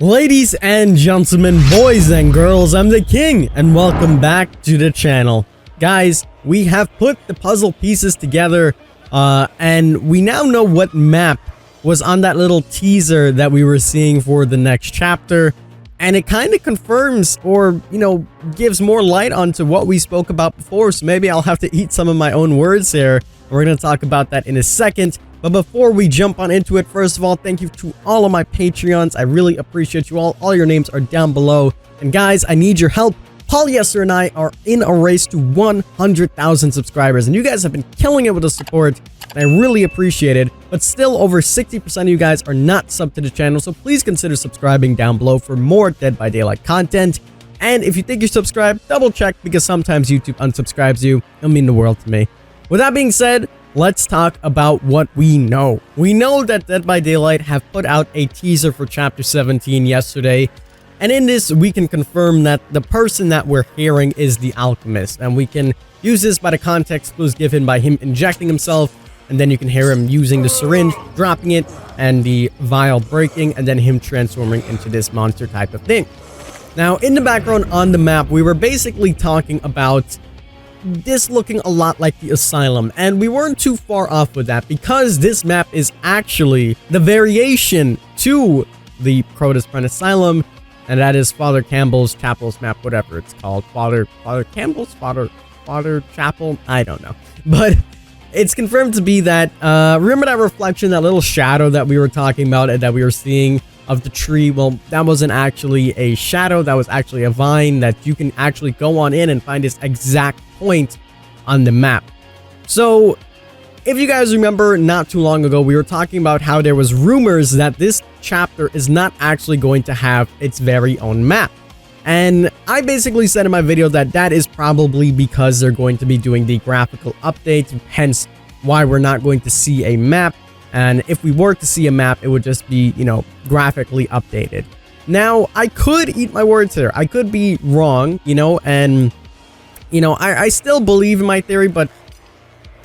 Ladies and gentlemen, boys and girls, I'm the King, and welcome back to the channel. Guys, we have put the puzzle pieces together, and we now know what map was on that little teaser that we were seeing for the next chapter, and it kind of confirms or, gives more light onto what we spoke about before, so maybe I'll have to eat some of my own words here. We're going to talk about that in a second. But before we jump on into it, first of all, thank you to all of my Patreons. I really appreciate you all. All your names are down below. And guys, I need your help. Polyester and I are in a race to 100,000 subscribers. And you guys have been killing it with the support. And I really appreciate it. But still, over 60% of you guys are not subbed to the channel. So please consider subscribing down below for more Dead by Daylight content. And if you think you're subscribed, double check because sometimes YouTube unsubscribes you. It'll mean the world to me. With that being said, let's talk about what we know. We know that Dead by Daylight have put out a teaser for Chapter 17 yesterday, and in this we can confirm that the person that we're hearing is the Alchemist, and we can use this by the context clues given by him injecting himself, and then you can hear him using the syringe, dropping it, and the vial breaking, and then him transforming into this monster type of thing. Now, in the background on the map, we were basically talking about this looking a lot like the Asylum, and we weren't too far off with that because this map is actually the variation to the Crotus Asylum, and that is Father Campbell's Chapel's map, whatever it's called. Father Campbell's Father Chapel, I don't know, but it's confirmed to be that. Remember that reflection, that little shadow that we were talking about and that we were seeing of the tree? Well, that wasn't actually a shadow, that was actually a vine that you can actually go on in and find this exact point on the map. So if you guys remember, not too long ago we were talking about how there was rumors that this chapter is not actually going to have its very own map, and I basically said in my video that that is probably because they're going to be doing the graphical update, hence why we're not going to see a map. And if we were to see a map, it would just be, graphically updated. Now, I could eat my words here. I could be wrong, and, I still believe in my theory, but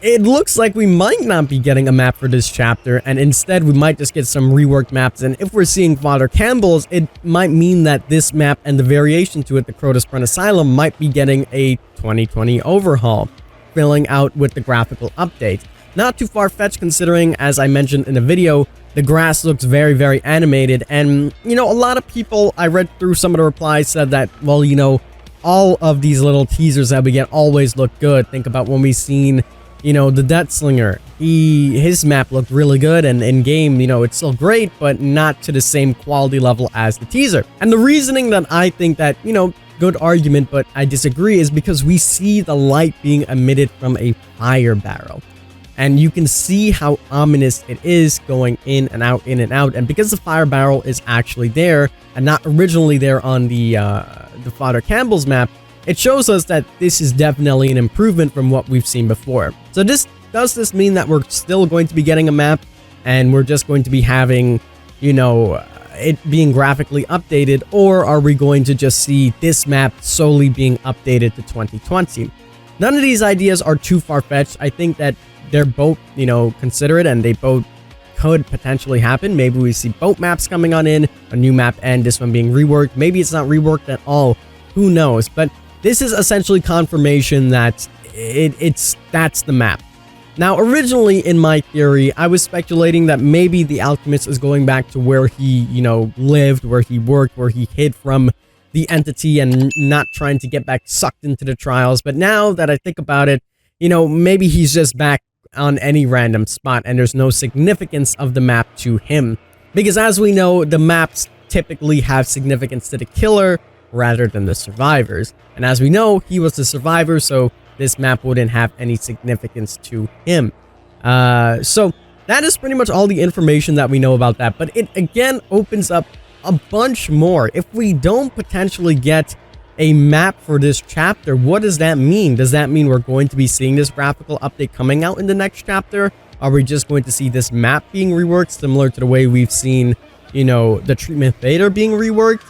it looks like we might not be getting a map for this chapter, and instead we might just get some reworked maps. And if we're seeing Father Campbell's, it might mean that this map and the variation to it, the Crotus Asylum, might be getting a 2020 overhaul, filling out with the graphical update. Not too far-fetched considering, as I mentioned in the video, the grass looks very, very animated. And, a lot of people, I read through some of the replies, said that, well, all of these little teasers that we get always look good. Think about when we seen, the Death Slinger. His map looked really good, and in-game, it's still great, but not to the same quality level as the teaser. And the reasoning that I think that, good argument, but I disagree, is because we see the light being emitted from a fire barrel. And you can see how ominous it is going in and out, and because the fire barrel is actually there and not originally there on the Father Campbell's map, it shows us that this is definitely an improvement from what we've seen before. So does this mean that we're still going to be getting a map and we're just going to be having, it being graphically updated, or are we going to just see this map solely being updated to 2020? None of these ideas are too far-fetched. I think that they're both, considerate, and they both could potentially happen. Maybe we see both maps coming on in, a new map and this one being reworked. Maybe it's not reworked at all. Who knows? But this is essentially confirmation that that's the map. Now, originally in my theory, I was speculating that maybe the Alchemist is going back to where he, lived, where he worked, where he hid from the entity and not trying to get back sucked into the trials. But now that I think about it, maybe he's just back on any random spot and there's no significance of the map to him. Because as we know, the maps typically have significance to the killer rather than the survivors. And as we know, he was the survivor, so this map wouldn't have any significance to him. So that is pretty much all the information that we know about that. But it again opens up a bunch more. If we don't potentially get a map for this chapter, what does that mean? Does that mean we're going to be seeing this graphical update coming out in the next chapter? Are we just going to see this map being reworked similar to the way we've seen, the treatment theater being reworked?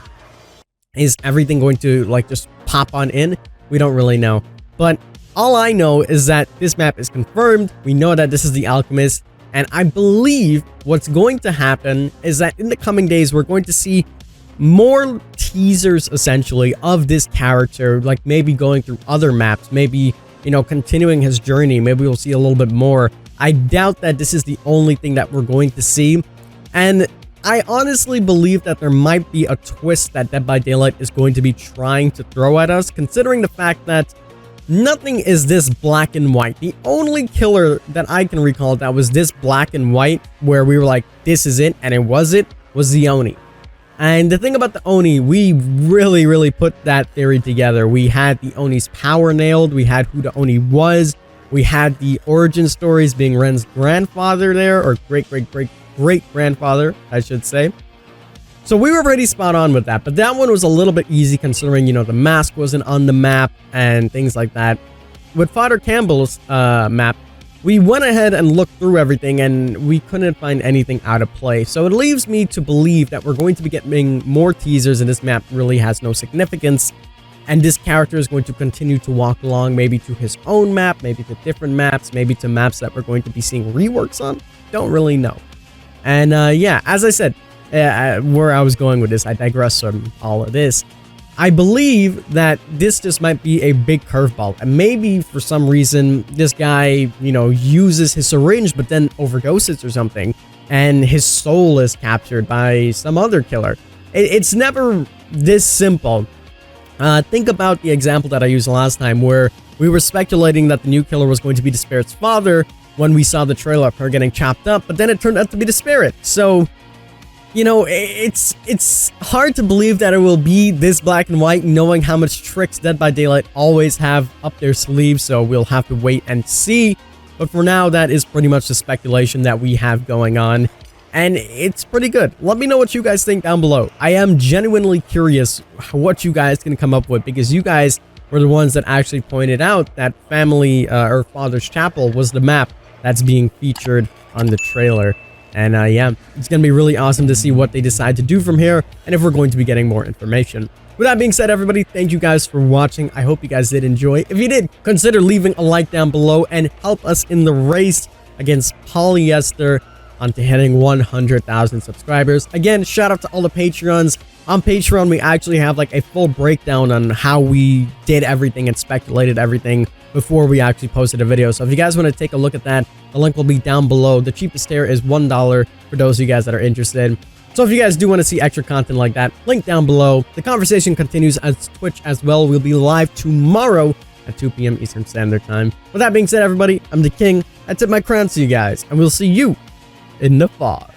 Is everything going to just pop on in? We don't really know. But all I know is that this map is confirmed. We know that this is the Alchemist, and I believe what's going to happen is that in the coming days we're going to see more teasers essentially of this character, like maybe going through other maps, maybe, you know, continuing his journey. Maybe we'll see a little bit more. I doubt that this is the only thing that we're going to see. And I honestly believe that there might be a twist that Dead by Daylight is going to be trying to throw at us, considering the fact that nothing is this black and white. The only killer that I can recall that was this black and white, where we were like, this is it, and it, was the Oni. And the thing about the Oni, we really put that theory together. We had the Oni's power nailed, we had who the Oni was, we had the origin stories being Ren's grandfather there, or great-grandfather, I should say. So we were pretty spot on with that, but that one was a little bit easy considering, you know, the mask wasn't on the map and things like that. With Father Campbell's map, we went ahead and looked through everything and we couldn't find anything out of play. So it leaves me to believe that we're going to be getting more teasers and this map really has no significance. And this character is going to continue to walk along, maybe to his own map, maybe to different maps, maybe to maps that we're going to be seeing reworks on. Don't really know. And yeah, as I said, where I was going with this, I digress from all of this. I believe that this just might be a big curveball, and maybe for some reason this guy, you know, uses his syringe but then overdoses or something, and his soul is captured by some other killer. It's never this simple. Think about the example that I used last time, where we were speculating that the new killer was going to be the Spirit's father when we saw the trailer of her getting chopped up, but then it turned out to be the Spirit. So, you know, it's hard to believe that it will be this black and white, knowing how much tricks Dead by Daylight always have up their sleeves, so we'll have to wait and see. But for now, that is pretty much the speculation that we have going on, and it's pretty good. Let me know what you guys think down below. I am genuinely curious what you guys can come up with, because you guys were the ones that actually pointed out that Family or Father's Chapel was the map that's being featured on the trailer. And yeah, it's going to be really awesome to see what they decide to do from here, and if we're going to be getting more information. With that being said, everybody, thank you guys for watching. I hope you guys did enjoy. If you did, consider leaving a like down below and help us in the race against Polyester onto hitting 100,000 subscribers. Again, shout out to all the Patreons. On Patreon, we actually have like a full breakdown on how we did everything and speculated everything before we actually posted a video. So if you guys want to take a look at that, the link will be down below. The cheapest tier is $1 for those of you guys that are interested. So if you guys do want to see extra content like that, link down below. The conversation continues as Twitch as well. We'll be live tomorrow at 2 p.m. Eastern Standard Time. With that being said, everybody, I'm the King. I tip my crown to you guys, and we'll see you in the fog.